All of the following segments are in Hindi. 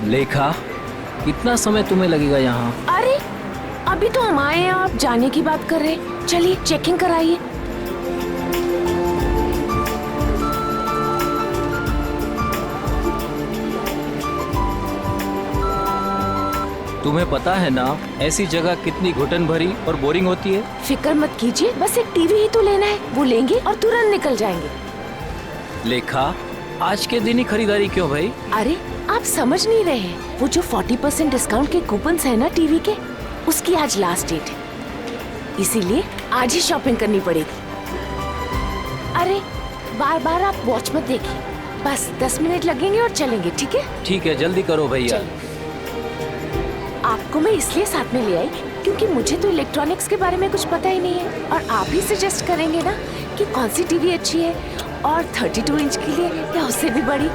लेखा, कितना समय तुम्हें लगेगा यहाँ? अरे अभी तो हम आए हैं, आप जाने की बात कर रहे हैं। चलिए चेकिंग कराइए। तुम्हें पता है ना ऐसी जगह कितनी घुटन भरी और बोरिंग होती है। फिक्र मत कीजिए, बस एक टीवी ही तो लेना है, वो लेंगे और तुरंत निकल जाएंगे। लेखा, आज के दिन ही खरीदारी क्यों भाई? अरे आप समझ नहीं रहे हैं, वो जो 40% डिस्काउंट के कूपन्स है ना टीवी के, उसकी आज लास्ट डेट है, इसीलिए आज ही शॉपिंग करनी पड़ेगी। अरे बार बार आप वॉच मत देखिए, बस 10 मिनट लगेंगे और चलेंगे, ठीक है? ठीक है, जल्दी करो भैया। आपको मैं इसलिए साथ में ले आई क्योंकि मुझे तो इलेक्ट्रॉनिक्स के बारे में कुछ पता ही नहीं है, और आप ही सजेस्ट करेंगे ना कि कौन सी टीवी अच्छी है, और 32 इंच के लिए या उससे भी बड़ी।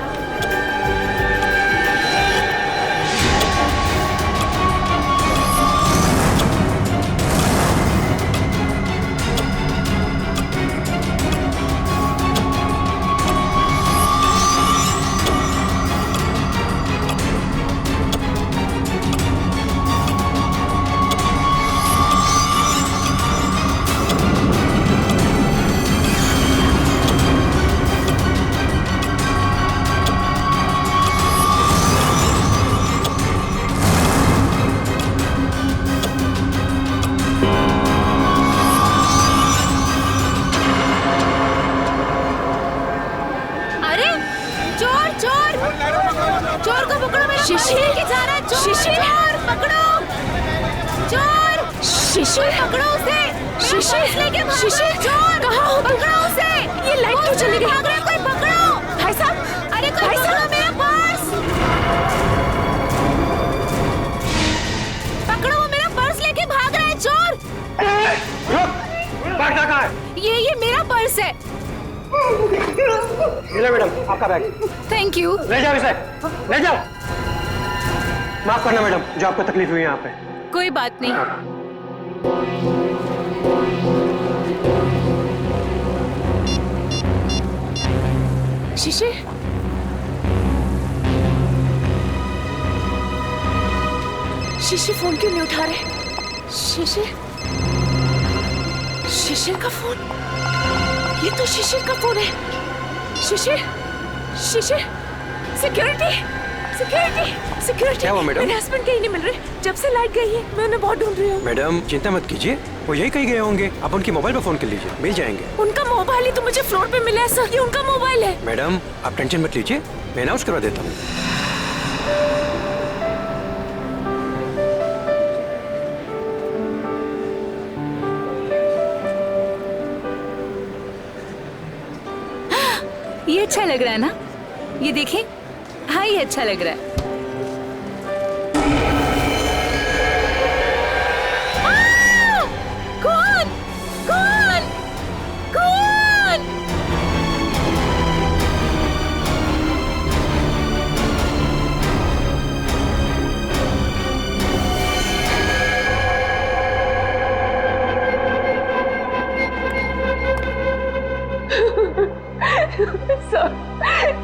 चोर को पकड़ो, मेरा शिशिर के जा रहा है। शिशिर पकड़ो, चोर शिशिर पकड़ो उसे। शिशिर लेके शिशिर, चोर कहाँ हो? पकड़ो उसे। ये लाइट क्यों चली गई? भाग रहा है कोई, पकड़ो भाई साहब। अरे कोई पकड़ो मेरा पर्स, पकड़ो, वो मेरा पर्स लेके भाग रहा है चोर। बैग कहाँ है? ये मेरा पर्स है। मिला मैडम आपका बैग। Thank you. ले जाओ इसे, ले जाओ। माफ करना मैडम, जो आपको तकलीफ हुई यहाँ पे। कोई बात नहीं। शिशिर, शिशिर फोन क्यों नहीं उठा रहे? शिशिर, शिशिर का फोन, ये तो शिशिर का फोन है। शिशिर, शिशिर, सिक्योरिटी, सिक्योरिटी, सिक्योरिटी। क्या हुआ मैडम? मेरे हस्बैंड कहीं नहीं मिल रहे, जब से लाइट गई है मैं उन्हें बहुत ढूंढ रही हूँ। मैडम चिंता मत कीजिए, वो यही कहीं गए होंगे। आप उनके मोबाइल पर फोन कर लीजिए, मिल जाएंगे। उनका मोबाइल ही तो मुझे फ्लोर पे मिला है सर, ये उनका मोबाइल है। मैडम आप टेंशन मत लीजिए, मैं अनाउंस करवा देता हूँ। ये अच्छा लग रहा है ना? ये देखें, हाँ ये अच्छा लग रहा है। कौन? कौन? कौन?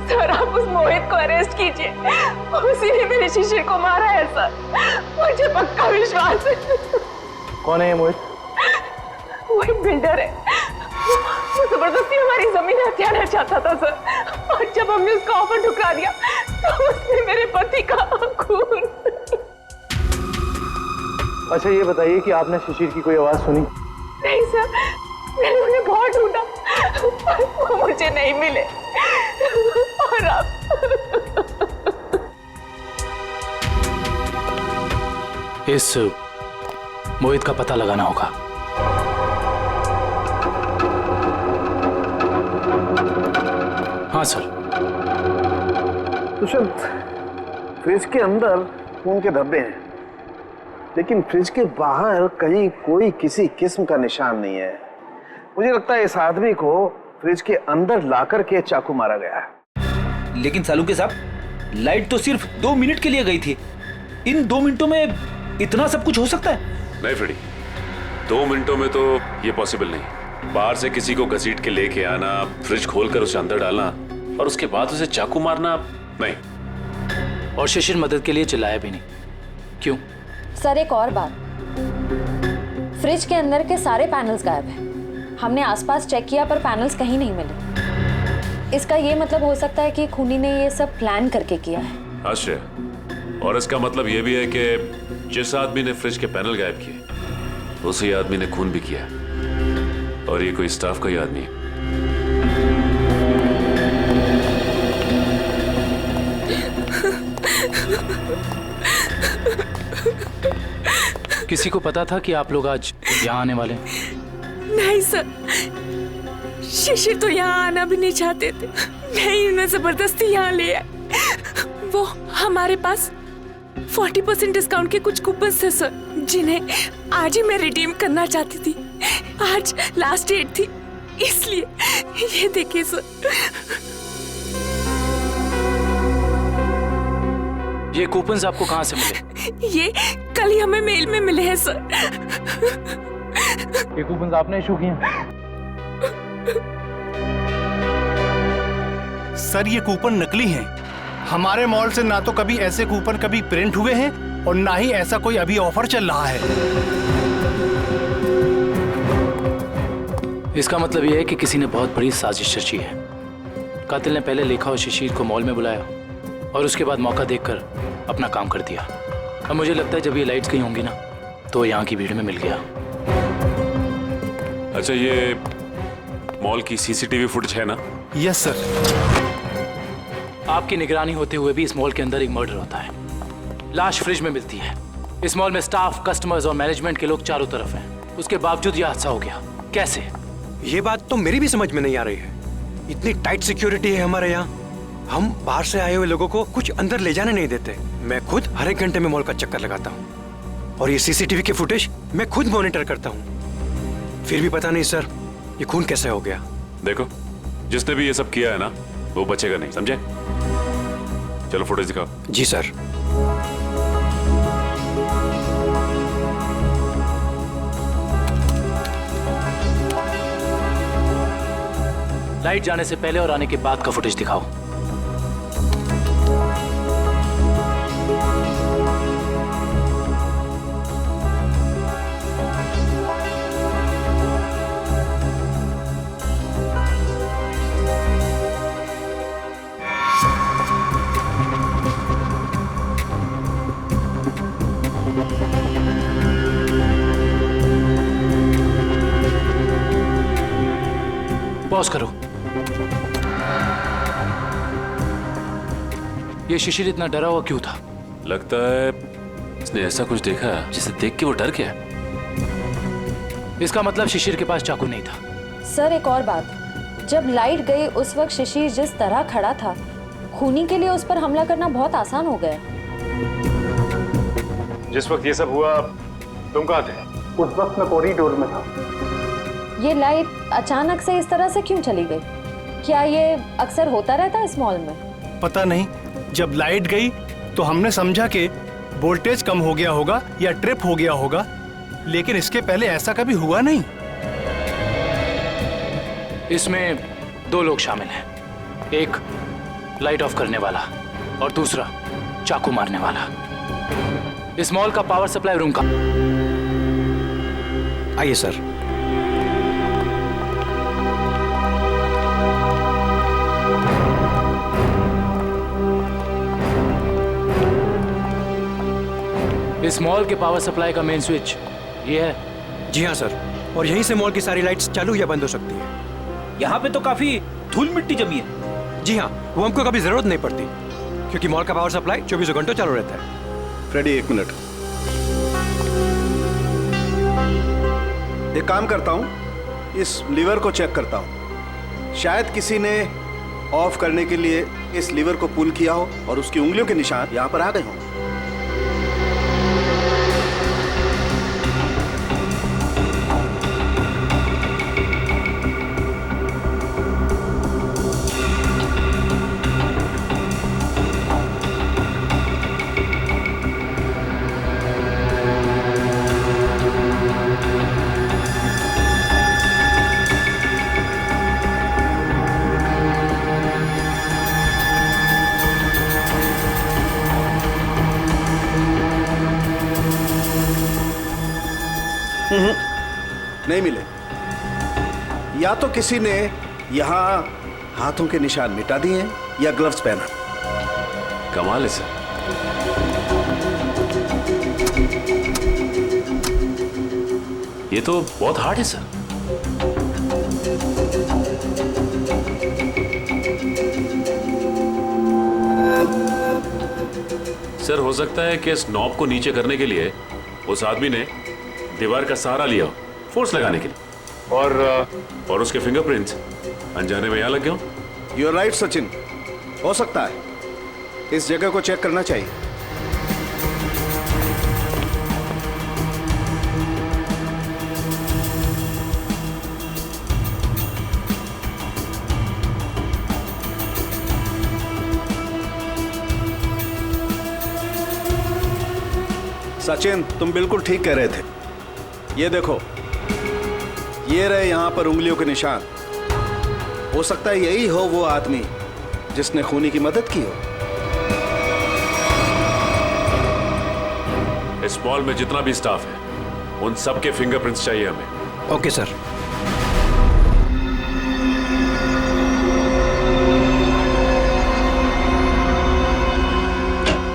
सर आप उस मोहित को अरेस्ट कीजिए, उसी ने मेरे शिशिर को मारा है सर, मुझे पक्का विश्वास है। कौन है ये मोहित? वो एक बिल्डर है, वो जबरदस्ती हमारी जमीन हथियाना चाहता था सर, और जब हमने उसका ऑफर ठुकरा दिया तो उसने मेरे पति का खून। अच्छा ये बताइए कि आपने शिशिर की कोई आवाज सुनी? नहीं सर, मैंने उन्हें बहुत ढूंढा, वो मुझे नहीं मिले, और अब इस मोहित का पता लगाना होगा। हाँ सर। दुष्यंत, फ्रिज के अंदर खून के धब्बे हैं, लेकिन फ्रिज के बाहर कहीं कोई किसी किस्म का निशान नहीं है। मुझे लगता है इस आदमी को फ्रिज के अंदर लाकर के चाकू मारा गया है। लेकिन सालुके साहब, लाइट तो सिर्फ 2 मिनट के लिए गई थी, इन 2 मिनटों में इतना सब कुछ हो सकता है? नहीं फ्रेडी, 2 मिनटों में तो ये पॉसिबल नहीं। बाहर से किसी को घसीट के लेके आना, फ्रिज खोलकर उसे अंदर डालना और उसके बाद उसे चाकू मारना, नहीं। और शिशिर मदद के लिए चिल्लाया भी नहीं। क्यों? सर एक और बात, फ्रिज के अंदर के सारे पैनल्स गायब हैं। हमने आसपास चेक किया पर पैनल्स कहीं नहीं मिले। इसका ये मतलब हो सकता है कि खूनी ने ये सब प्लान करके किया है। आश्रय, और इसका मतलब ये भी है कि जिस आदमी ने फ्रिज के पैनल गायब किए उसी आदमी ने खून भी किया, और ये कोई स्टाफ का ही आदमी है। किसी को पता था कि आप लोग आज यहाँ आने वाले हैं? नहीं सर, शिशिर तो यहाँ आना भी नहीं चाहते थे, नहीं उन्हें जबरदस्ती यहाँ ले आए। वो हमारे पास 40% डिस्काउंट के कुछ कूपन थे सर, जिन्हें आज ही मैं रिडीम करना चाहती थी। आज लास्ट डेट थी, इसलिए ये देखिए सर। ये कूपन्स आपको कहाँ से मिले? ये कल ही हमें मेल में मिले हैं सर। ये कूपन्स आपने इशू किए? सर ये कूपन नकली हैं। हमारे मॉल से ना तो कभी ऐसे कूपन कभी प्रिंट हुए हैं और ना ही ऐसा कोई अभी ऑफर चल रहा है। इसका मतलब यह है कि किसी ने बहुत बड़ी साजिश रची है। कातिल ने पहले लेखा और शिशिर को मॉल में बुलाया और उसके बाद मौका देखकर अपना काम कर दिया। अब मुझे लगता है जब ये लाइट्स गई होंगी ना तो यहाँ की भीड़ में मिल गया। अच्छा, ये मॉल की सीसीटीवी फुटेज है ना? Yes sir. आपकी निगरानी होते हुए भी इस मॉल के अंदर एक मर्डर होता है। लाश फ्रिज में मिलती है। इस मॉल में स्टाफ, कस्टमर्स और मैनेजमेंट के लोग चारों तरफ हैं। उसके बावजूद यह हादसा हो गया। कैसे? ये बात तो मेरी भी समझ में नहीं आ रही है। इतनी टाइट सिक्योरिटी है हमारे यहाँ, हम बाहर से आए हुए लोगों को कुछ अंदर ले जाने नहीं देते। मैं खुद हर एक घंटे में मॉल का चक्कर लगाता हूँ और ये सीसीटीवी के फुटेज मैं खुद मॉनिटर करता हूँ। फिर भी पता नहीं सर ये खून कैसे हो गया। देखो, जिसने भी ये सब किया है ना वो बचेगा नहीं, समझे? चलो फुटेज दिखाओ। जी सर। लाइट जाने से पहले और आने के बाद का फुटेज दिखाओ। पॉज करो। ये शिशिर इतना डरा हुआ क्यों था? लगता है इसने ऐसा कुछ देखा जिसे देख के वो डर गया। इसका मतलब शिशिर के पास चाकू नहीं था। सर एक और बात, जब लाइट गई उस वक्त शिशिर जिस तरह खड़ा था, खूनी के लिए उस पर हमला करना बहुत आसान हो गया। जिस वक्त ये सब हुआ तुम कहाँ थे? उस वक्त मैं कॉरिडोर में था। ये लाइट अचानक से इस तरह से क्यों चली गई? क्या ये अक्सर होता रहता है इस मॉल में? पता नहीं, जब लाइट गई तो हमने समझा कि वोल्टेज कम हो गया होगा या ट्रिप हो गया होगा, लेकिन इसके पहले ऐसा कभी हुआ नहीं। इसमें दो लोग शामिल हैं, एक लाइट ऑफ करने वाला और दूसरा चाकू मारने वाला। इस मॉल का पावर सप्लाई रूम का। आइए सर। इस मॉल के पावर सप्लाई का मेन स्विच ये है। जी हाँ सर, और यहीं से मॉल की सारी लाइट्स चालू या बंद हो सकती है। यहाँ पे तो काफी धूल मिट्टी जमी है। जी हाँ, वो हमको कभी जरूरत नहीं पड़ती क्योंकि मॉल का पावर सप्लाई 24 घंटों चालू रहता है। फ्रेडी एक मिनट, एक काम करता हूँ, इस लीवर को चेक करता हूँ। शायद किसी ने ऑफ करने के लिए इस लीवर को पुल किया हो और उसकी उंगलियों के निशान यहाँ पर आ गए हों। नहीं मिले। या तो किसी ने यहाँ हाथों के निशान मिटा दिए हैं या ग्लव्स पहना। कमाल है सर। ये तो बहुत हार्ड है सर। सर हो सकता है कि इस नॉब को नीचे करने के लिए उस आदमी ने दीवार का सहारा लिया, फोर्स लगाने के लिए, और उसके फिंगरप्रिंट्स अनजाने में यहां लग गए हो। यू आर राइट सचिन, हो सकता है। इस जगह को चेक करना चाहिए। सचिन, तुम बिल्कुल ठीक कह रहे थे। ये देखो, ये रहे यहां पर उंगलियों के निशान। हो सकता है यही हो वो आदमी जिसने खूनी की मदद की हो। इस मॉल में जितना भी स्टाफ है, उन सबके फिंगरप्रिंट्स चाहिए हमें। Okay sir.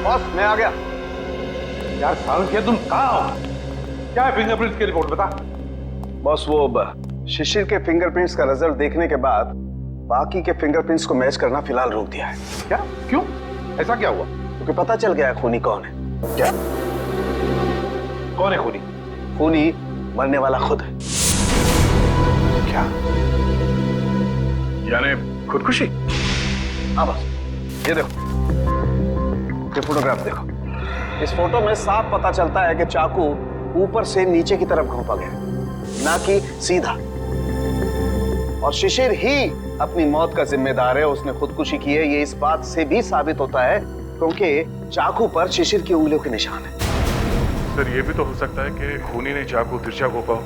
बॉस, मैं आ गया। यार सारुण, क्या तुम कहाँ हो? क्या है फिंगरप्रिंट्स की रिपोर्ट, बता। बॉस, वो शिशिर के फिंगरप्रिंट्स का रिजल्ट देखने के बाद बाकी के फिंगरप्रिंट्स को मैच करना फिलहाल रोक दिया है। क्या? क्यों? ऐसा क्या हुआ? क्योंकि पता चल गया है खूनी कौन है। क्या? कौन है खूनी? खूनी मरने वाला खुद है। क्या? यानी खुदकुशी? हाँ बस, ये देखो, ये फोटोग्राफ देखो। इस फोटो में साफ पता चलता है कि चाकू ऊपर से नीचे की तरफ घोंपा गया, ना कि सीधा। और शिशिर ही अपनी मौत का जिम्मेदार है, उसने खुदकुशी की है। ये इस बात से भी साबित होता है क्योंकि चाकू पर शिशिर की उंगलियों के निशान है। सर, ये भी तो हो सकता है कि खूनी ने चाकू तिरछा घोंपा हो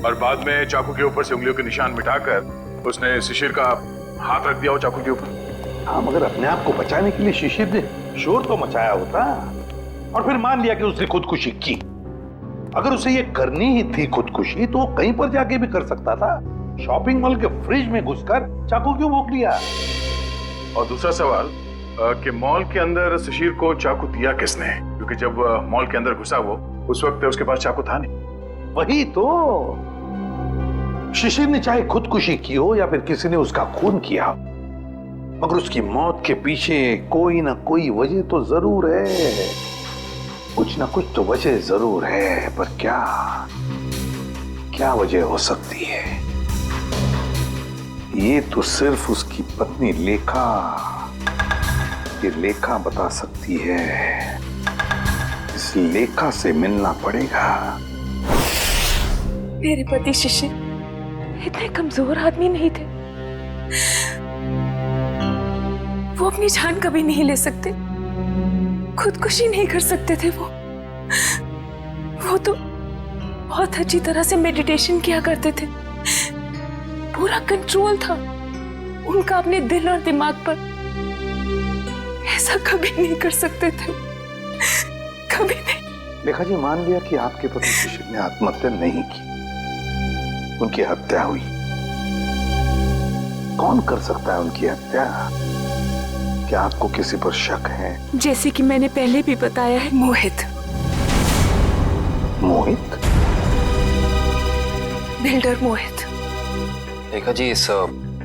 और बाद में चाकू के ऊपर से उंगलियों के निशान मिटाकर उसने शिशिर का हाथ रख दिया हो चाकू के ऊपर। हाँ, मगर अपने आप को बचाने के लिए शिशिर ने शोर तो मचाया होता और फिर मान लिया कि उसने खुदकुशी की। अगर उसे ये करनी ही थी खुदकुशी, तो वो कहीं पर जाके भी कर सकता था। शॉपिंग मॉल के फ्रिज में घुसकर चाकू क्यों भोंक लिया? और दूसरा सवाल कि मॉल के अंदर शिशिर को चाकू दिया किसने? क्योंकि जब मॉल के अंदर घुसा वो, उस वक्त उसके पास चाकू था नहीं। वही तो, शिशिर ने चाहे खुदकुशी की हो या फिर किसी ने उसका खून किया, मगर उसकी मौत के पीछे कोई ना कोई वजह तो जरूर है। कुछ ना कुछ तो वजह जरूर है, पर क्या वजह हो सकती है? ये तो सिर्फ उसकी पत्नी लेखा बता सकती है। इस लेखा से मिलना पड़ेगा। मेरे पति शिशिर इतने कमजोर आदमी नहीं थे। वो अपनी जान कभी नहीं ले सकते, खुदकुशी नहीं कर सकते थे। वो तो बहुत अच्छी तरह से मेडिटेशन किया करते थे। पूरा कंट्रोल था उनका अपने दिल और दिमाग पर। ऐसा कभी नहीं कर सकते थे, कभी नहीं। लेखा जी, मान लिया कि आपके पति शिशिर ने आत्महत्या नहीं की, उनकी हत्या हुई। कौन कर सकता है उनकी हत्या? क्या आपको किसी पर शक है? जैसे कि मैंने पहले भी बताया है, मोहित। मोहित? बिल्डर मोहित। देखा जी, इस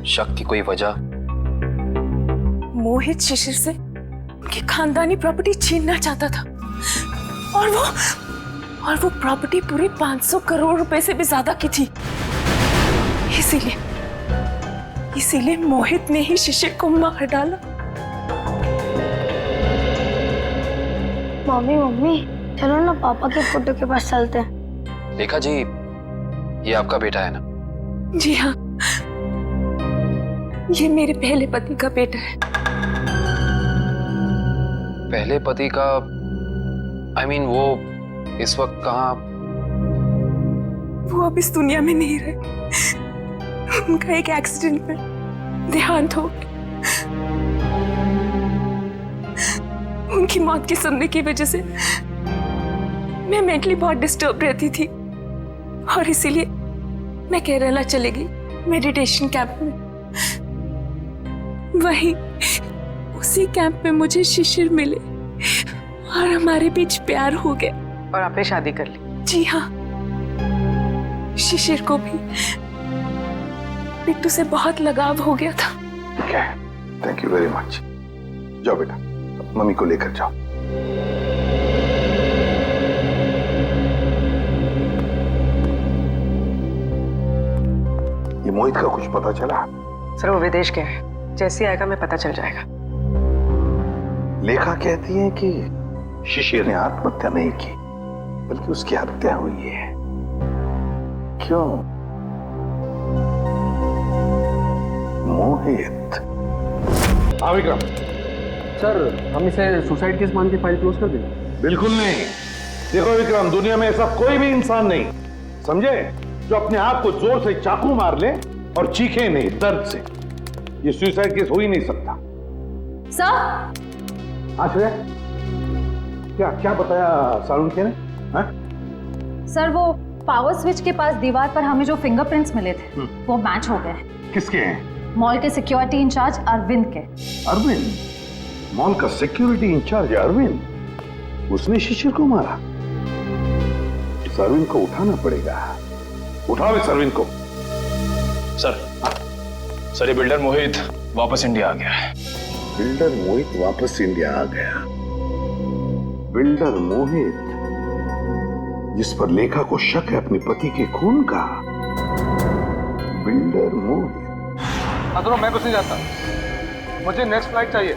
शक की कोई वजह? मोहित शिशिर से उनकी खानदानी प्रॉपर्टी छीनना चाहता था और वो प्रॉपर्टी पूरे 500 करोड़ रुपए से भी ज्यादा की थी। इसीलिए मोहित ने ही शिशिर को मार डाला। मम्मी, चलो ना पापा के फोटो के पास चलते हैं। देखा जी, ये आपका बेटा है ना? जी हाँ, ये मेरे पहले पति का बेटा है। पहले पति का? I mean, वो इस वक्त कहाँ? वो अब इस दुनिया में नहीं रहे। उनका एक एक्सीडेंट में देहांत हो गया। उनकी मौत की सुनने की वजह से मैं मेंटली बहुत डिस्टर्ब रहती थी और इसीलिए मैं केरला चली गई मेडिटेशन कैंप में। वहीं उसी कैंप में मुझे शिशिर मिले और हमारे बीच प्यार हो गया। और आपने शादी कर ली? जी हाँ, शिशिर को भी बिट्टू से बहुत लगाव हो गया था। ठीक है, थैंक यू वेरी मच। जाओ बेटा, मम्मी को लेकर जाओ। ये मोहित का कुछ पता चला? सर वो विदेश गया है, जैसे आएगा मैं पता चल जाएगा। लेखा कहती है कि शिशिर ने आत्महत्या नहीं की बल्कि उसकी हत्या हुई है। क्यों? मोहित। हाँ विक्रम। सर हम इसे सुसाइड केस मान के फाइल क्लोज कर दें? बिल्कुल नहीं। देखो विक्रम, दुनिया में ऐसा कोई भी इंसान नहीं, समझे, जो अपने आप को जोर से चाकू मार ले और चीखे नहीं दर्द से। ये सुसाइड केस हो ही नहीं सकता। सर। हाँ श्रेया, क्या क्या बताया सालुंखे ने? हाँ? सर वो पावर स्विच के पास दीवार पर हमें जो फिंगरप्रिंट्स मिले थे वो मैच हो गए। किसके हैं? मॉल के सिक्योरिटी इंचार्ज अरविंद के। अरविंद? मॉल का सिक्योरिटी इंचार्ज अरविंद? उसने शिशिर को मारा? इस अरविंद को उठाना पड़ेगा। उठाओ इस अरविंद को। सर ये बिल्डर मोहित वापस इंडिया आ गया है। बिल्डर मोहित वापस इंडिया आ गया? बिल्डर मोहित जिस पर लेखा को शक है अपने पति के खून का? बिल्डर मोहित। अदरो मैं कुछ नहीं जानता, मुझे नेक्स्ट फ्लाइट चाहिए।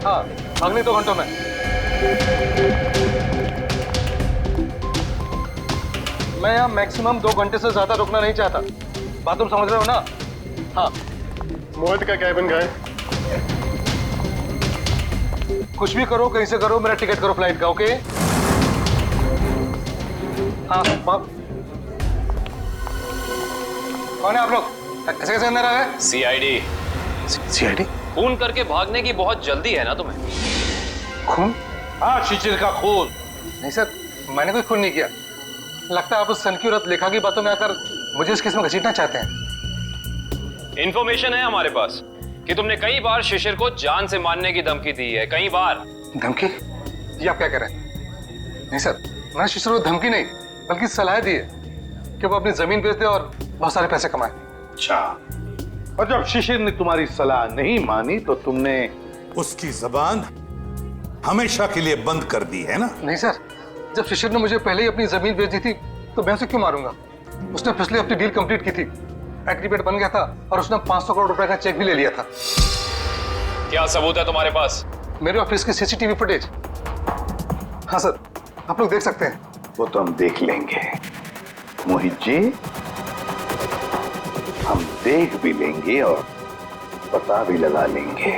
हाँ, अगले 2 घंटों में। मैं यहाँ मैक्सिमम 2 घंटे से ज्यादा रुकना नहीं चाहता। बात तुम समझ रहे हो ना? हाँ। मोहित का कैबिन गए। कुछ भी करो, कहीं से करो, मेरा टिकट करो फ्लाइट का। ओके? हाँ। कौन है आप लोग? ऐसे कैसे अंदर आ गए? सीआईडी। सीआईडी? खून करके भागने की बहुत जल्दी है ना तुम्हें? खून? हाँ, शिशिर का खून। नहीं सर, मैंने कोई खून नहीं किया। लगता है आप उस सनकी औरत लेखा की बातों में आकर मुझे इस केस में घसीटना चाहते हैं। इंफॉर्मेशन है हमारे पास कि तुमने कई बार शिशिर को जान से मारने की धमकी दी है। कई बार। धमकी? ये आप क्या कह रहे हैं? नहीं सर, मैंने शिशिर को धमकी नहीं बल्कि सलाह दी है कि वो अपनी जमीन बेच दे और बहुत सारे पैसे कमाए। अच्छा, और जब शिशिर ने तुम्हारी सलाह नहीं मानी तो तुमने उसकी जबान हमेशा के लिए बंद कर दी है ना? नहीं सर, जब शिशिर ने मुझे पहले ही अपनी जमीन बेच दी थी तो मैं उसे क्यों मारूंगा? उसने पिछले हफ्ते डील कंप्लीट की थी, एग्रीमेंट बन गया था और उसने 500 करोड़ रुपए का चेक भी ले लिया था। क्या सबूत है तुम्हारे पास? मेरे ऑफिस की सीसीटीवी फुटेज। हाँ सर, आप लोग देख सकते हैं। वो तो हम देख लेंगे मोहित जी, हम देख भी लेंगे और पता भी लगा लेंगे।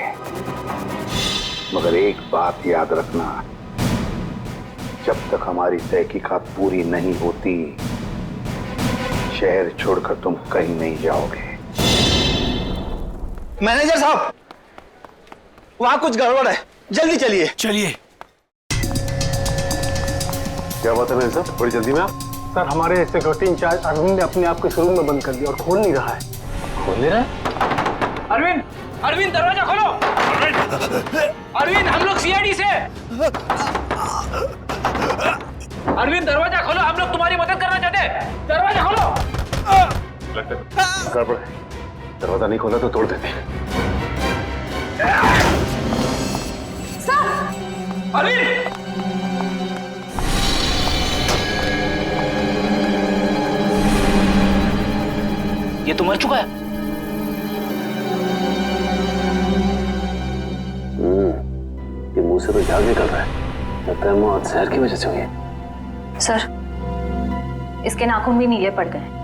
मगर एक बात याद रखना, जब तक हमारी तहकीकात पूरी नहीं होती शहर छोड़कर तुम कहीं नहीं जाओगे। मैनेजर साहब, वहां कुछ गड़बड़ है, जल्दी चलिए। चलिए। क्या बात है मैनेजर साहब, बड़ी जल्दी में आप? सर हमारे सिक्योरिटी इंचार्ज अरविंद ने अपने आप को शोरूम में बंद कर दिया और खोल नहीं रहा है। खोल नहीं रहा है? अरविंद, अरविंद दरवाजा खोलो। अरविंद, हम लोग सीआईडी से। अरविंद दरवाजा खोलो, हम लोग तुम्हारी मदद करना चाहते हैं। दरवाजा खोलो। लगता है गड़बड़ है, दरवाजा नहीं खोला तो तोड़ देते हैं। अरविंद! ये तो मर चुका है। ये मुंह से तो झाग निकल रहा है। लगता है मौत जहर की वजह से हुई है। सर, इसके नाखून भी नीले पड़ गए।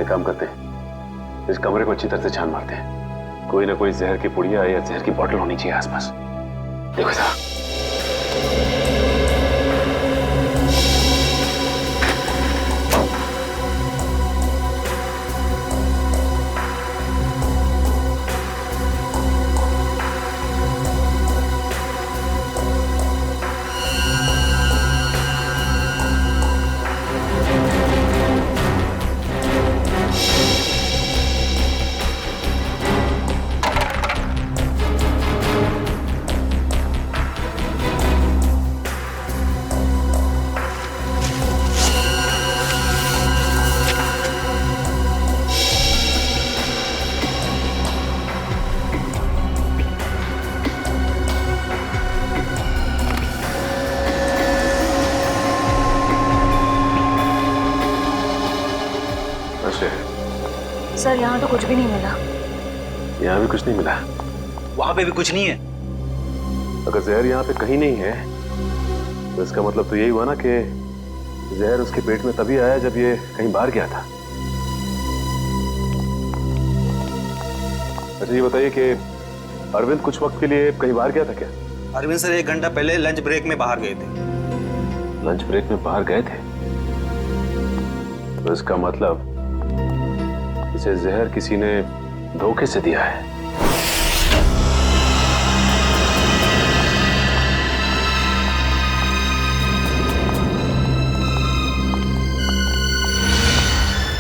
एक काम करते हैं, इस कमरे को अच्छी तरह से छान मारते हैं। कोई ना कोई जहर की पुड़िया या जहर की बोतल होनी चाहिए आसपास। देखो साहब। अच्छा, सर यहाँ तो कुछ भी नहीं मिला। यहाँ भी कुछ नहीं मिला? वहां पे भी कुछ नहीं है। अगर जहर यहाँ पे कहीं नहीं है तो इसका मतलब तो यही हुआ ना कि जहर उसके पेट में तभी आया जब ये कहीं बाहर गया था। अच्छा ये बताइए कि अरविंद कुछ वक्त के लिए कहीं बाहर गया था क्या? अरविंद सर 1 घंटा पहले लंच ब्रेक में बाहर गए थे। लंच ब्रेक में बाहर गए थे? तो इसका मतलब इसे जहर किसी ने धोखे से दिया है।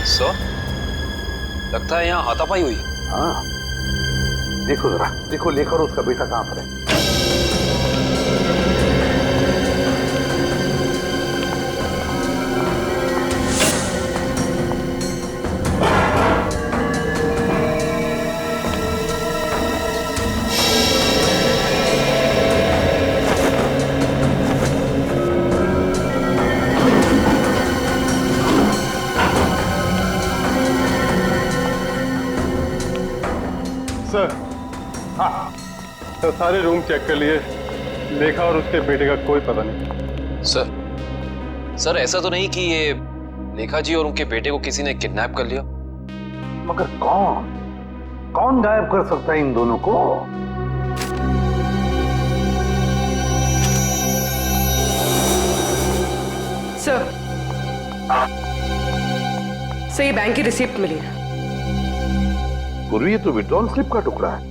सर, लगता है यहाँ हाथापाई हुई। हाँ, देखो जरा, देखो लेखा और उसका बेटा कहाँ पर है। सर, हाँ, तो सारे रूम चेक कर लिए, लेखा और उसके बेटे का कोई पता नहीं। सर ऐसा तो नहीं कि ये लेखा जी और उनके बेटे को किसी ने किडनैप कर लिया? मगर कौन गायब कर सकता है इन दोनों को? सर, ये बैंक की रिसिप्ट मिली है। पूर्वी ये तो विड्रॉल स्लिप का टुकड़ा है,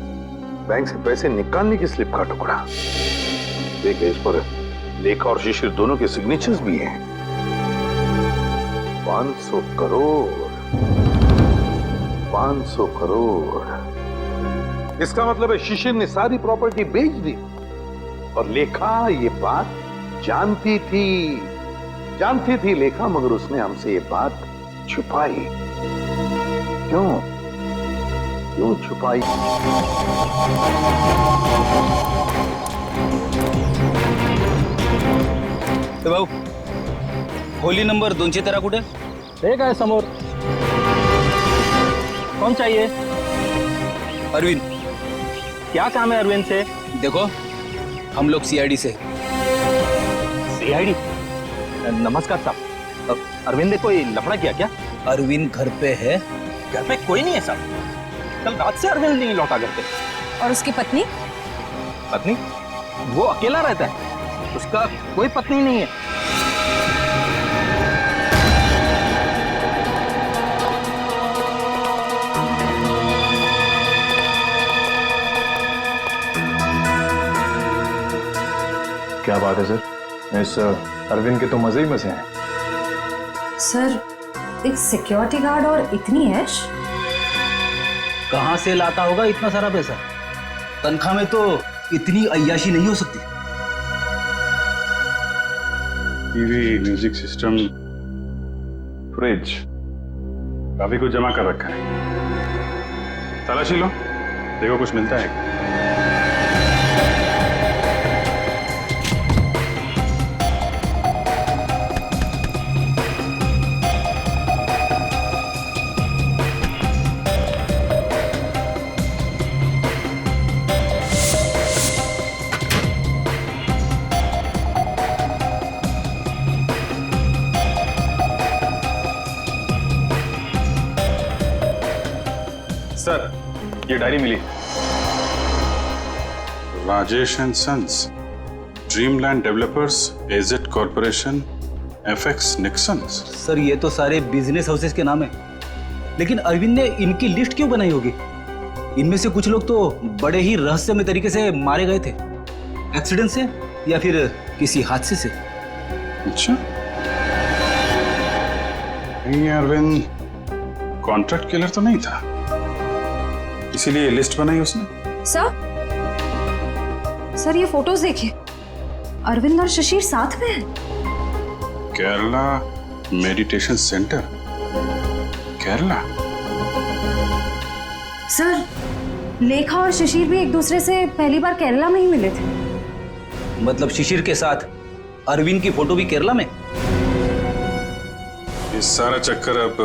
बैंक से पैसे निकालने की स्लिप का टुकड़ा। देखिए इस पर लेखा और शिशिर दोनों के सिग्नेचर्स भी हैं। 500 करोड़, 500 करोड़। इसका मतलब है शिशिर ने सारी प्रॉपर्टी बेच दी और लेखा ये बात जानती थी लेखा, मगर उसने हमसे ये बात छुपाई। क्यों छुपाई? तो भाऊ, खोली नंबर 213 कुठे? एक आहे समोर. कौन चाहिए? अरविंद. क्या काम है अरविंद से? देखो, हम लोग सीआईडी से। सीआईडी? नमस्कार साहब, अरविंद ने कोई लफड़ा किया क्या? अरविंद घर पे है। घर पे कोई नहीं है साहब, कल रात से अरविंद नहीं लौटा घर पे। और उसकी पत्नी? पत्नी? वो अकेला रहता है, उसका कोई पत्नी नहीं है। क्या बात है सर, इस अरविंद के तो मजे ही मजे हैं। सर, एक सिक्योरिटी गार्ड और इतनी ऐश? कहां से लाता होगा इतना सारा पैसा? तनख्वाह में तो इतनी अय्याशी नहीं हो सकती। टीवी, म्यूजिक सिस्टम, फ्रिज, काफी कुछ जमा कर रखा है। तलाशी लो, देखो कुछ मिलता है। सर, ये डायरी मिली। Rajesh and sons, Dreamland developers, AZ corporation, FX Nixons. Sir, ये तो सारे बिजनेस हाउसेस के नाम है, लेकिन अरविंद ने इनकी लिस्ट क्यों बनाई होगी? इनमें से कुछ लोग तो बड़े ही रहस्यमय तरीके से मारे गए थे, एक्सीडेंट से या फिर किसी हादसे से। अच्छा, ये अरविंद कॉन्ट्रैक्ट किलर तो नहीं था, इसीलिए लिस्ट बनाई उसने। सर ये फोटोज देखिए, अरविंद और शिशिर साथ में हैं। Kerala meditation centre, Kerala. Sir, लेखा और शिशिर भी एक दूसरे से पहली बार केरला में ही मिले थे। मतलब शिशिर के साथ अरविंद की फोटो भी केरला में? ये सारा चक्कर अब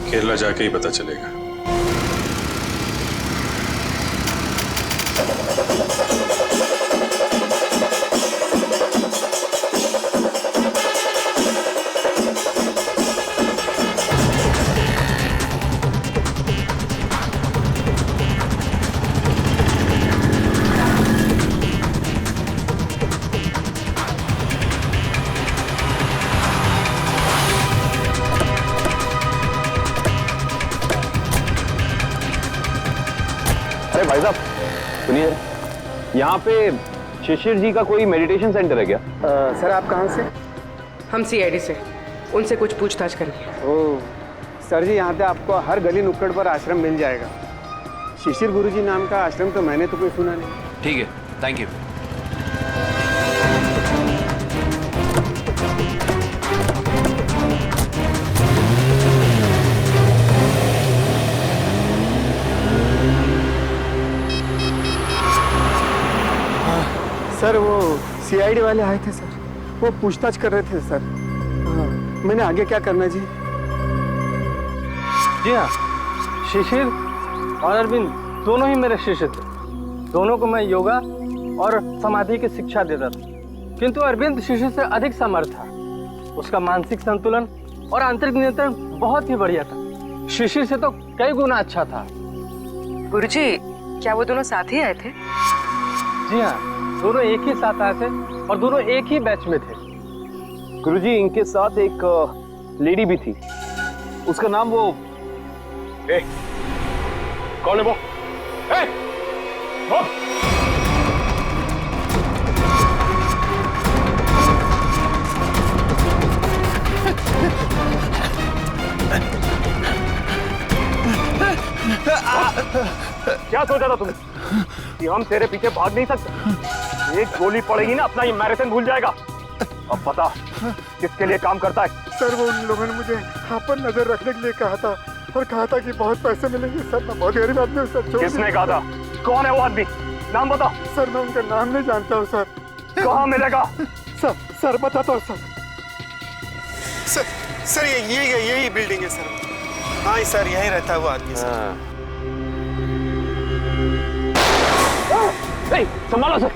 केरला जाके ही पता चलेगा। अरे भाई साहब सुनिए, यहाँ पे शिशिर जी का कोई मेडिटेशन सेंटर है क्या? सर आप कहाँ से? हम सीआईडी से, उनसे कुछ पूछताछ करनी है। ओह सर जी, यहाँ पे आपको हर गली नुक्कड़ पर आश्रम मिल जाएगा। शिशिर गुरुजी नाम का आश्रम तो मैंने तो कोई सुना नहीं। ठीक है, थैंक यू। सर वो सीआईडी वाले आए थे सर, वो पूछताछ कर रहे थे सर। हाँ, मैंने आगे क्या करना जी? जी हाँ, शिशिर और अरविंद दोनों ही मेरे शिष्य थे। दोनों को मैं योगा और समाधि की शिक्षा देता था, किंतु अरविंद शिशिर से अधिक समर्थ था। उसका मानसिक संतुलन और आंतरिक नियंत्रण बहुत ही बढ़िया था। शिशिर से तो कई गुना अच्छा था। गुरुजी, क्या वो दोनों साथ ही आए थे? जी हाँ, दोनों एक ही साथ आए थे और दोनों एक ही बैच में थे। गुरुजी, इनके साथ एक लेडी भी थी, उसका नाम वो कौन है वो? वो क्या सोचा था तुमने कि हम तेरे पीछे भाग नहीं सकते? एक गोली पड़ेगी ना, अपना ये मैराथन भूल जाएगा। अब पता किसके लिए काम करता है? सर वो उन लोगों ने मुझे यहाँ पर नजर रखने के लिए कहा था और कहा था कि बहुत पैसे मिलेंगे। सर मैं बहुत गरीब आदमी हूँ सर। किसने कहा था? कौन है वो आदमी? नाम बताओ। सर मैं उनका नाम नहीं जानता हूँ सर। कहाँ मिलेगा? सर बताता हूँ सर। सर यही बिल्डिंग है सर। हाँ सर, यही रहता है वो आदमी सर। संभालो सर।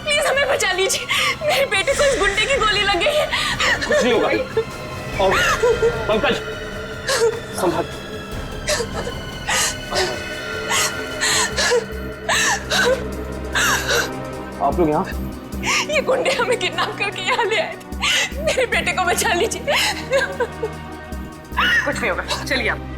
प्लीज हमें बचा लीजिए। मेरे बेटे को इस गुंडे की गोली लग गई है। कुछ नहीं होगा। और पंकज संभाल। आप लोग यहाँ? ये गुंडे हमें किडनैप करके यहाँ ले आए थे। मेरे बेटे को बचा लीजिए। कुछ नहीं होगा, चलिए आप।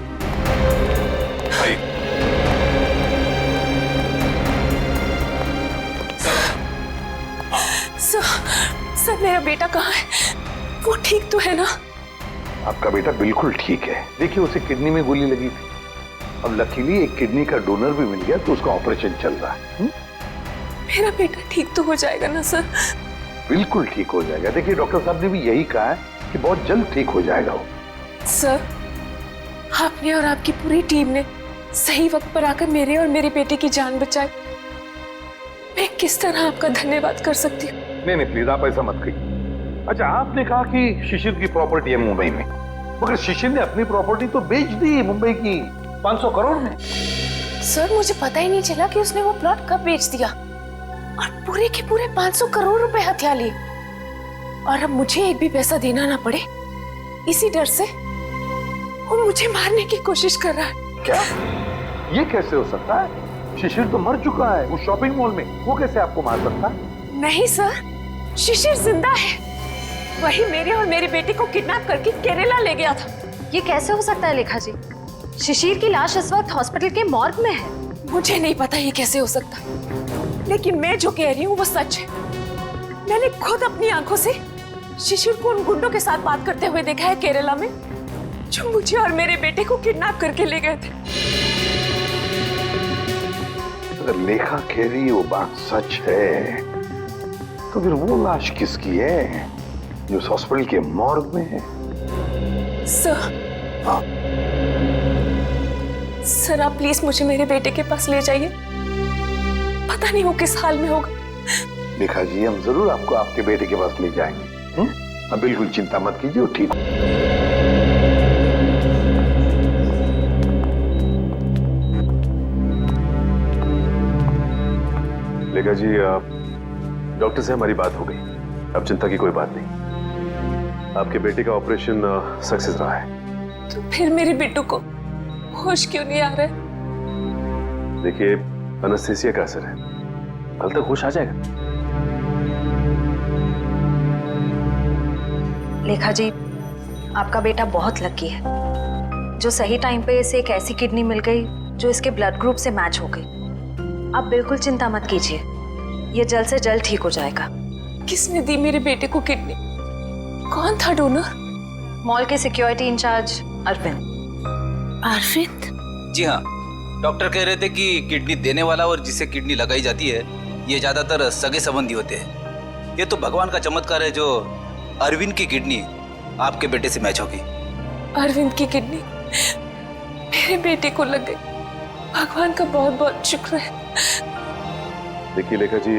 सर मेरा बेटा कहाँ है? वो ठीक तो है ना? आपका बेटा बिल्कुल ठीक है। देखिए उसे किडनी में गोली लगी थी, अब लकीली एक किडनी का डोनर भी मिल गया तो उसका ऑपरेशन चल रहा है। मेरा बेटा ठीक तो हो जाएगा ना सर? बिल्कुल ठीक हो जाएगा। देखिए डॉक्टर साहब ने भी यही कहा है कि बहुत जल्द ठीक हो जाएगा वो। सर आपने और आपकी पूरी टीम ने सही वक्त पर आकर मेरे और मेरे बेटे की जान बचाई। मैं किस तरह आपका धन्यवाद कर सकती हूँ? नहीं नहीं प्लीज आप ऐसा मत कहिए। अच्छा आपने कहा कि शिशिर की प्रॉपर्टी है मुंबई में, मगर शिशिर ने अपनी प्रॉपर्टी तो बेच दी मुंबई की 500 करोड़ में। सर मुझे पता ही नहीं चला कि उसने वो प्लॉट कब बेच दिया और पूरे के पूरे 500 करोड़ रुपए हथिया लिए। और अब मुझे एक भी पैसा देना ना पड़े, इसी डर से वो मुझे मारने की कोशिश कर रहा है। क्या? ये कैसे हो सकता है? शिशिर तो मर चुका है उस शॉपिंग मॉल में, वो कैसे आपको मार सकता है? नहीं सर, शिशिर जिंदा है। वही मेरे और मेरे बेटे को किडनैप करके केरला ले गया था। ये कैसे हो सकता है लेखा जी? शिशिर की लाश इस वक्त हॉस्पिटल के मॉर्ग में है। मुझे नहीं पता ये कैसे हो सकता, लेकिन मैं जो कह रही हूँ वो सच है। मैंने खुद अपनी आंखों से शिशिर को उन गुंडों के साथ बात करते हुए देखा है केरला में, जो मुझे और मेरे बेटे को किडनैप करके ले गए थे। अगर लेखा कह रही वो बात सच है तो फिर वो लाश किसकी है जो उस हॉस्पिटल के मॉर्ग में है? सर, हाँ सर आप प्लीज मुझे मेरे बेटे के पास ले जाइए। पता नहीं वो किस हाल में होगा। लेखा जी हम जरूर आपको आपके बेटे के पास ले जाएंगे। अब बिल्कुल चिंता मत कीजिए, वो ठीक। लेखा जी डॉक्टर से हमारी बात हो गई, अब चिंता की कोई बात नहीं। आपके बेटे का ऑपरेशन सक्सेस रहा है। तो फिर मेरे बेटू को होश क्यों नहीं आ रहा है? देखिए एनेस्थीसिया का असर है, कल तक होश आ जाएगा। लेखा जी आपका बेटा बहुत लकी है जो सही टाइम पे इसे एक ऐसी किडनी मिल गई जो इसके ब्लड ग्रुप से मैच हो गई। आप बिल्कुल चिंता मत कीजिए, ये जल्द से जल्द ठीक हो जाएगा। किसने दी मेरे बेटे को किडनी? कौन था डोनर? मॉल के सिक्योरिटी इंचार्ज अरविंद। अरविंद? जी हाँ, डॉक्टर कह रहे थे कि किडनी देने वाला और जिसे किडनी लगाई जाती है ये ज्यादातर सगे संबंधी होते हैं। ये तो भगवान का चमत्कार है जो अरविंद की किडनी आपके बेटे से मैच होगी। अरविंद की किडनी मेरे बेटे को लग गई, भगवान का बहुत बहुत शुक्र है। देखिए लेखा जी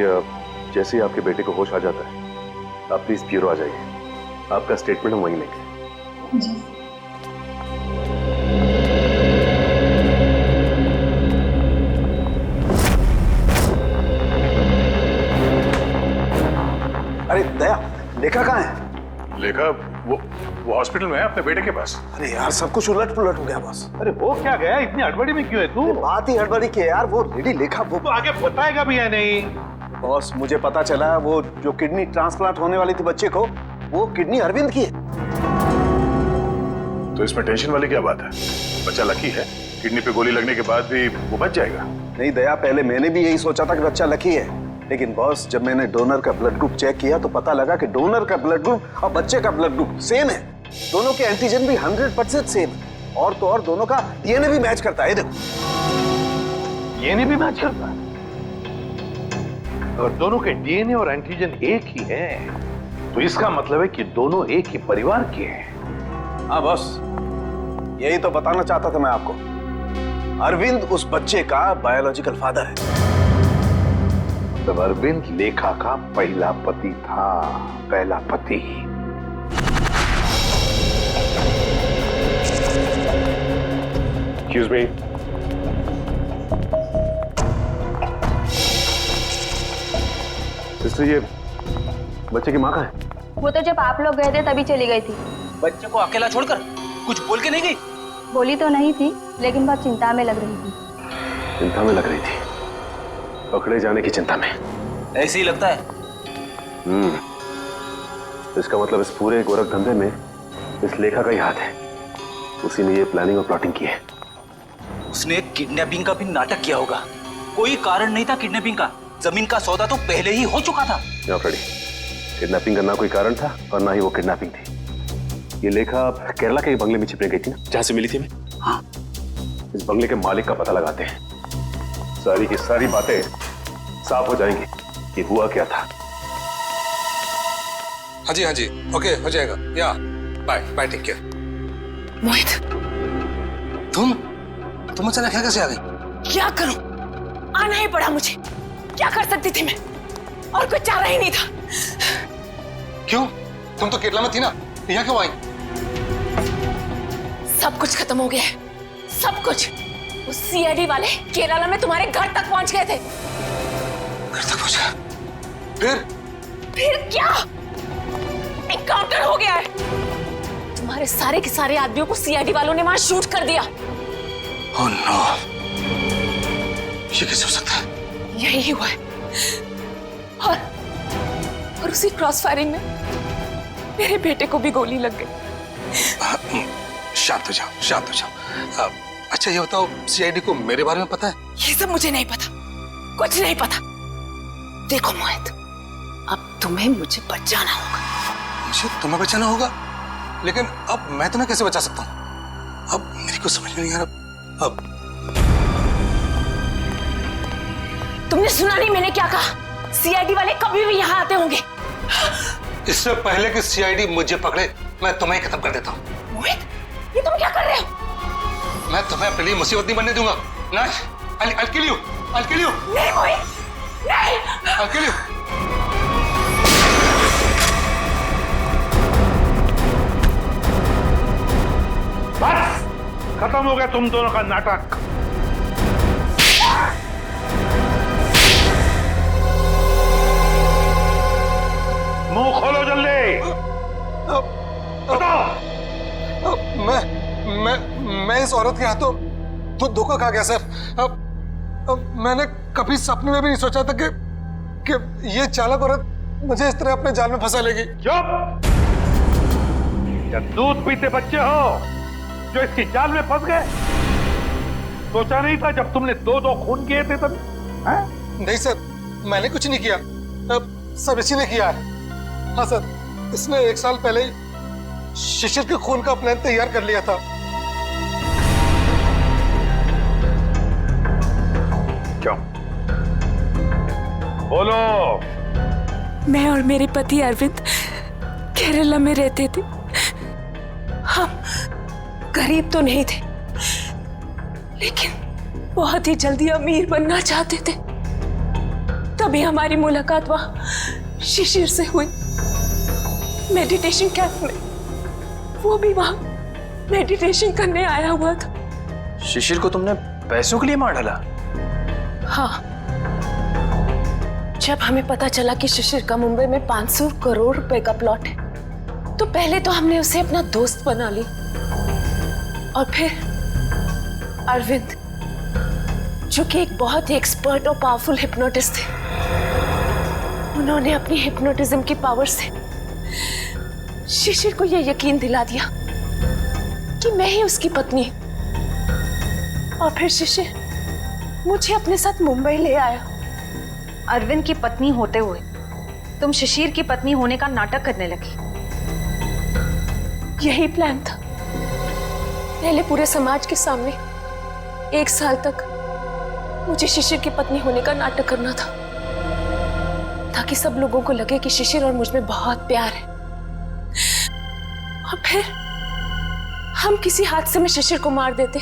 जैसे ही आपके बेटे को होश आ जाता है आप प्लीज ब्यूरो आ जाइए, आपका स्टेटमेंट हम वहीं लेंगे। जी। अरे दया, लेखा कहाँ है? लेखा वो हॉस्पिटल में है अपने बेटे के पास। अरे यार सब कुछ उलट पुलट हो गया बॉस। अरे वो क्या गया, इतनी हड़बड़ी में क्यों है तू? बात ही हड़बड़ी की है यार, वो लेडी लेखा वो तो आगे बताएगा भी या नहीं? बॉस मुझे पता चला वो जो किडनी ट्रांसप्लांट होने वाली थी बच्चे को, वो किडनी अरविंद की है। तो इसमें टेंशन वाली क्या बात है? बच्चा लकी है, किडनी पे गोली लगने के बाद भी वो बच जाएगा। नहीं दया, पहले मैंने भी यही सोचा था कि बच्चा लकी है, लेकिन बॉस जब मैंने डोनर का ब्लड ग्रुप चेक किया तो पता लगा कि डोनर का ब्लड ग्रुप और बच्चे का ब्लड ग्रुप सेम है। दोनों के एंटीजन भी 100% सेम है, और तो और दोनों का डीएनए भी मैच करता है। देखो डीएनए भी मैच करता है। अगर दोनों के डीएनए और एंटीजन एक ही है तो इसका मतलब है कि दोनों एक ही परिवार के हैं। हाँ बॉस, यही तो बताना चाहता था मैं आपको। अरविंद उस बच्चे का बायोलॉजिकल फादर है। तब अरविंद लेखा का पहला पति था, पहला पति। Excuse me. सिस्टर ये बच्चे की माँ कहाँ है? वो तो जब आप लोग गए थे तभी चली गई थी। बच्चे को अकेला छोड़कर कुछ बोल के नहीं गई? बोली तो नहीं थी, लेकिन बहुत चिंता में लग रही थी। चिंता में लग रही थी? पकड़े जाने की चिंता में? ऐसे ही लगता है। इसका मतलब इस पूरे गोरख धंधे में इस लेखा का ही हाथ है। उसी ने ये प्लानिंग और प्लॉटिंग की है। उसने किडनैपिंग का भी नाटक किया होगा। कोई कारण नहीं था किडनैपिंग का, जमीन का सौदा तो पहले ही हो चुका था। फ्रेडी, किडनैपिंग का ना कोई कारण था और ना ही वो किडनैपिंग थी। ये लेखा केरला के बंगले में छिपने गई थी ना, जहां से मिली थी मैं। हाँ, इस बंगले के मालिक का पता लगाते हैं, सारी की सारी बातें साफ हो जाएंगी कि हुआ क्या था। हाँ जी, ओके हो जाएगा। या बाय बाय, टेक केयर। मोहित, तुम अचानक यहाँ कैसे आ गई? क्या करूं? आना ही पड़ा मुझे। क्या कर सकती थी मैं? और कुछ चारा ही नहीं था। क्यों? तुम तो केरला में थी ना, यहाँ क्यों आई? सब कुछ खत्म हो गया है, सब कुछ। उस सीआईडी वाले केरला में तुम्हारे घर तक पहुंच गए थे। घर तक पहुंच गया? फिर क्या? एनकाउंटर हो गया है। तुम्हारे सारे के सारे आदमियों को सीआईडी वालों ने वहां शूट कर दिया। ओह नो, ये कैसे हो सकता है? यही हुआ है। और उसी क्रॉस फायरिंग में मेरे बेटे को भी गोली लग गई। शांत हो जाओ, शांत हो जाओ। अच्छा ये बताओ, सीआईडी को मेरे बारे में पता है? ये सब मुझे नहीं पता, कुछ नहीं पता। देखो मोहित, अब तुम्हें मुझे बचाना होगा। मुझे तुम्हें बचाना होगा? लेकिन अब मैं तुम्हें कैसे बचा सकता हूँ? अब मेरी कुछ समझ में नहीं आ रहा। अब तुमने सुना नहीं मैंने क्या कहा? सीआईडी वाले कभी भी यहाँ आते होंगे। इससे पहले कि सीआईडी मुझे पकड़े, मैं तुम्हें खत्म कर देता हूँ। मोहित, ये तुम क्या कर रहे हो? मैं तुम्हें अपने लिए मुसीबत नहीं बनने दूंगा। नहीं, I'll kill you, I'll kill you। नहीं मोहित, नहीं। I'll kill you। बस खत्म हो गया तुम दोनों का नाटक। मुंह खोलो जल्दी, बताओ। मैं इस औरत के हाथों तो धोखा खा गया सर। अब मैंने कभी सपने में भी नहीं सोचा था कि ये चालाक औरत मुझे इस तरह अपने जाल में फंसा लेगी। चुप! क्या दूध पीते बच्चे हो जो इसकी जाल में फंस गए? सोचा नहीं था जब तुमने दो खून किए थे तब? नहीं सर, मैंने कुछ नहीं किया, सब इसी ने किया है। हाँ सर, इसने 1 साल पहले ही शिशिर के खून का प्लान तैयार कर लिया था। क्यों? बोलो। मैं और मेरे पति अरविंद केरला में रहते थे। हम गरीब तो नहीं थे, लेकिन बहुत ही जल्दी अमीर बनना चाहते थे। तभी हमारी मुलाकात वहां शिशिर से हुई, मेडिटेशन कैंप में। वो भी वहां मेडिटेशन करने आया हुआ था। शिशिर को तुमने पैसों के लिए मार डाला? हाँ, जब हमें पता चला कि शिशिर का मुंबई में 500 करोड़ रुपए का प्लॉट है, तो पहले तो हमने उसे अपना दोस्त बना ली, और फिर अरविंद, जो कि एक बहुत ही एक्सपर्ट और पावरफुल हिप्नोटिस्ट थे, उन्होंने अपनी हिप्नोटिज्म की पावर से शिशिर को यह यकीन दिला दिया कि मैं ही उसकी पत्नी हूं। और फिर शिशिर मुझे अपने साथ मुंबई ले आया। अरविंद की पत्नी होते हुए तुम शिशिर की पत्नी होने का नाटक करने लगी। यही प्लान था। पहले पूरे समाज के सामने 1 साल तक मुझे शिशिर की पत्नी होने का नाटक करना था, ताकि सब लोगों को लगे कि शिशिर और मुझ में बहुत प्यार है। और फिर हम किसी हादसे में शिशिर को मार देते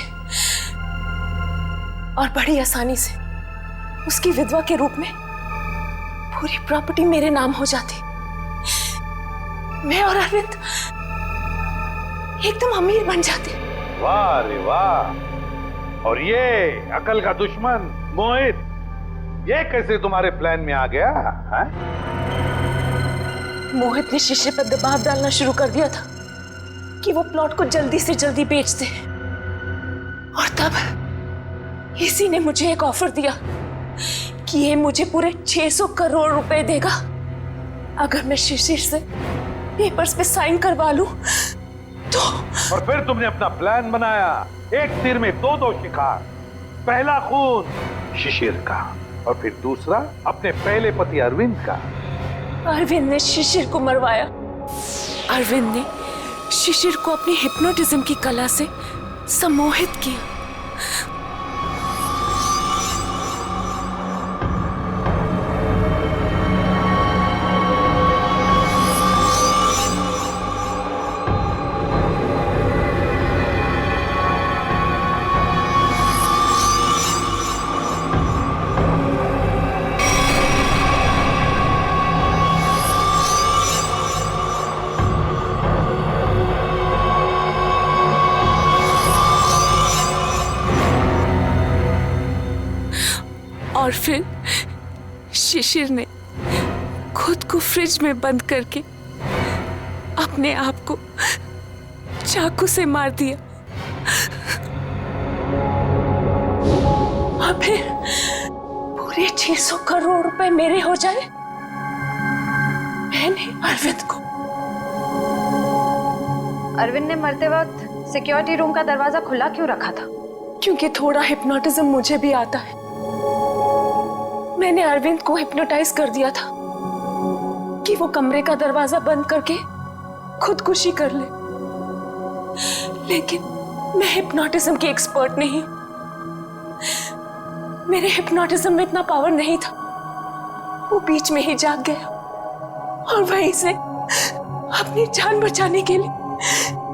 और बड़ी आसानी से उसकी विधवा के रूप में पूरी प्रॉपर्टी मेरे नाम हो जाती। मैं और अरविंद एकदम अमीर बन जाते। वाह रे वाह! और ये अकल का दुश्मन मोहित, ये कैसे तुम्हारे प्लान में आ गया? है? मोहित ने शिशिर पर दबाव डालना शुरू कर दिया था कि वो प्लॉट को जल्दी से जल्दी बेच दे। और तब इसी ने मुझे एक ऑफर दिया कि ये मुझे पूरे 600 करोड़ रुपए देगा अगर मैं शिशिर से पेपर्स पे साइन करवा लूं तो। और फिर तुमने अपना प्लान बनाया, एक तीर में दो शिकार। पहला खून शिशिर का, और फिर दूसरा अपने पहले पति अरविंद का। अरविंद ने शिशिर को मरवाया। अरविंद ने शिशिर को अपनी हिप्नोटिज्म की कला से सम्मोहित किया। और फिर शिशिर ने खुद को फ्रिज में बंद करके अपने आप को चाकू से मार दिया। और फिर पूरे 600 करोड़ रुपए मेरे हो जाए। मैंने अरविंद को। अरविंद ने मरते वक्त सिक्योरिटी रूम का दरवाजा खुला क्यों रखा था? क्योंकि थोड़ा हिप्नोटिज्म मुझे भी आता है। मैंने अरविंद को हिप्नोटाइज कर दिया था कि वो कमरे का दरवाजा बंद करके खुदकुशी कर ले। लेकिन मैं हिप्नोटिज्म की एक्सपर्ट नहीं हूं। मेरे हिप्नोटिज्म में इतना पावर नहीं था। वो बीच में ही जाग गया और वहीं से अपनी जान बचाने के लिए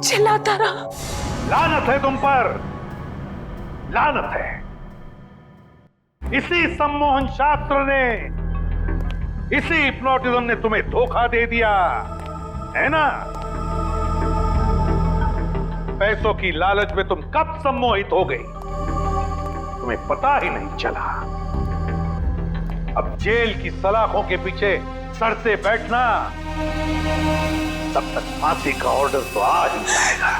चिल्लाता रहा। लानत है तुम पर, लानत है। इसी सम्मोहन शास्त्र ने, इसी हिप्नोटिज्म ने तुम्हें धोखा दे दिया है ना? पैसों की लालच में तुम कब सम्मोहित हो गई, तुम्हें पता ही नहीं चला। अब जेल की सलाखों के पीछे सड़ते बैठना, तब तक फांसी का ऑर्डर तो आ ही जाएगा।